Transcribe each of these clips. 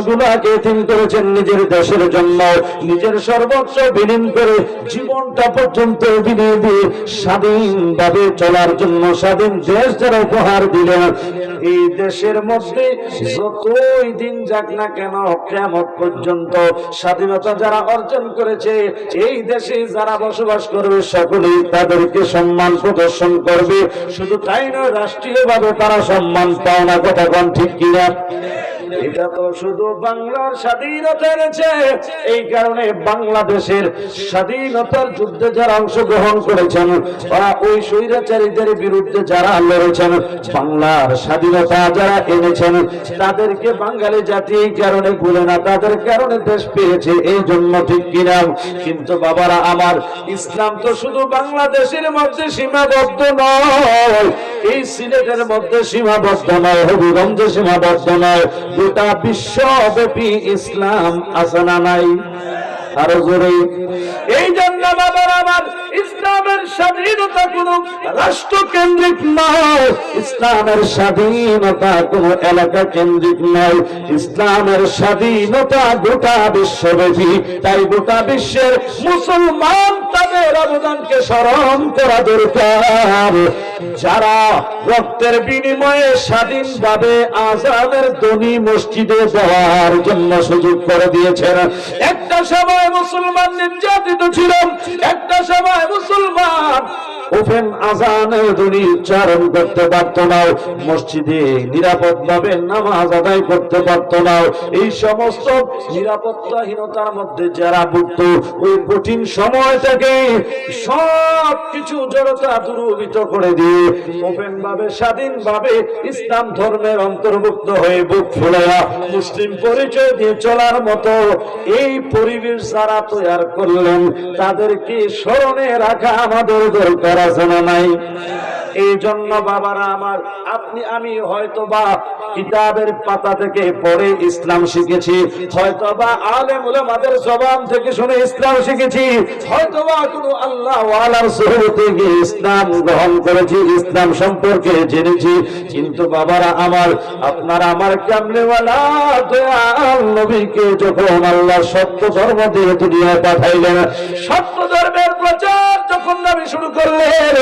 গুলাকে এতিম করেছেন নিজের দেশের জন্য, নিজের সর্বোচ্চ বিলীন করে জীবনটা পর্যন্ত বিলিয়ে দিয়ে স্বাধীনভাবে চলার জন্য স্বাধীন দেশ যারা উপহার দিলেন, এই দেশের মধ্যে যতই দিন যাক না কেন কিয়ামত পর্যন্ত স্বাধীনতা যারা অর্জন করেছে এই দেশে যারা বসবাস করবে সকলেই তাদেরকে সম্মান প্রদর্শন করবে। শুধু তাই নয়, রাষ্ট্রীয়ভাবে তারা সম্মান পায় না। কথা কোন ঠিক কিনা? এটা তো শুধু বাংলার স্বাধীনতা এনেছে, এই কারণে বাংলাদেশের স্বাধীনতার যুদ্ধে যারা অংশগ্রহণ করেছেন বা ওই স্বৈরাচারীদের বিরুদ্ধে যারা লড়েছেন, বাংলার স্বাধীনতা যারা এনেছেন তাদেরকে বাঙালি জাতি এই কারণে ভুলে না, তাদের কারণে দেশ পেয়েছে, এই জন্য ঠিক কিনা? কিন্তু বাবারা আমার, ইসলাম তো শুধু বাংলাদেশের মধ্যে সীমাবদ্ধ নয়, এই সিলেটের মধ্যে সীমাবদ্ধ নয়, হবিগঞ্জে সীমাবদ্ধ নয়, গোটা বিশ্বব্যাপী ইসলাম আছে না নাই? আরো জোরে। এই জন্য বাবার আমার, ইসলামের স্বাধীনতা কোন রাষ্ট্র কেন্দ্রিক নয়, ইসলামের স্বাধীনতা কোন এলাকা কেন্দ্রিক নয়, ইসলামের স্বাধীনতা গোটা বিশ্বব্যাপী। তাই গোটা বিশ্বের মুসলমান তাদের অবদানকে স্মরণ করা দরকার, যারা রক্তের বিনিময়ে স্বাধীনভাবে আযানের ধ্বনি মসজিদে দেওয়ার জন্য সুযোগ করে দিয়েছেন। একটা সময় মুসলমান নির্যাতিত ছিল, একটা সময় মুসলমান ওপেন আযানের ধ্বনি উচ্চারণ করতে পারত না, মসজিদে নিরাপদভাবে নামাজ আদায় করতে পারত না। এই সমস্ত নিরাপত্তাহীনতার মধ্যে যারা ভুগত, ওই কঠিন সময়টাকে সব কিছু জড়তা দূরীভূত করে দিয়ে ওপেন ভাবে স্বাধীনভাবে ইসলাম ধর্মের অন্তর্ভুক্ত হয়ে বুক ফুলাইয়া মুসলিম পরিচয় দিয়ে চলার মতো এই পরিবেশ যারা তৈরি করলেন, তাদেরকে স্মরণে রাখা আমাদের দরকার আছে না নাই? এই জন্য বাবারা আমার, আপনি আমি হয়তোবা কিতাবের পাতা থেকে পড়ে ইসলাম শিখেছি, হয়তোবা আলেম উলামাদের জবান থেকে শুনে ইসলাম শিখেছি, হয়তোবা কোনো আল্লাহ ওয়ালার সুহবতে গিয়ে ইসলাম গ্রহণ করেছি, ইসলাম সম্পর্কে জেনেছি। কিন্তু বাবারা আমার, আপনারা আমার কামলেওয়ালা দয়াল নবীকে যখন আল্লাহ সত্য ধর্ম দিয়ে দুনিয়ায় পাঠাইলেন, সত্য ধর্মের প্রচার যখন নবী শুরু করলেন,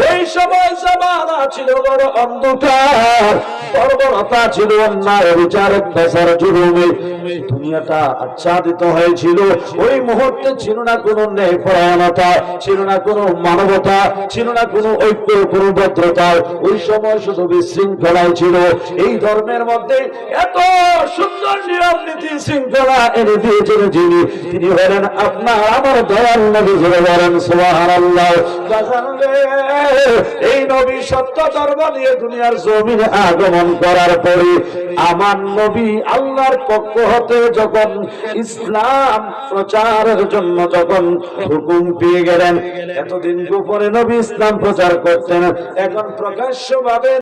ওই সময় জামানা ছিল বড় অন্ধকার, বর্বরতা ছিল, অন্যায় বিচার অত্যাচার জুলুমে দুনিয়াটা আচ্ছাদিত হয়েছিল। ওই মুহূর্তে ছিল না কোনো ন্যায়পরায়ণতা, ছিল না কোনো মানবতা, ছিল না কোনো ঐক্য, কোনো ভদ্রতা। ওই সময় শুধু বিশৃঙ্খলাই ছিল। এই ধর্মের মধ্যে এত সুন্দর নিয়ম নীতি শৃঙ্খলা এনে দিয়েছেন যিনি, তিনি হলেন আপনার আমার দয়াল নবী। জোরে বলেন সুবহানাল্লাহ। এই নবী সত্য ধর্ম নিয়ে দুনিয়ার জমিনে আগমন করার পরে আমার নবী আল্লাহর পক্ষ হতে যখন ইসলাম প্রচারের জন্য যখন হুকুম পেয়ে গেলেন, এতদিন গোপনে নবী ইসলাম প্রচার করতেন, এখন প্রকাশ্যভাবে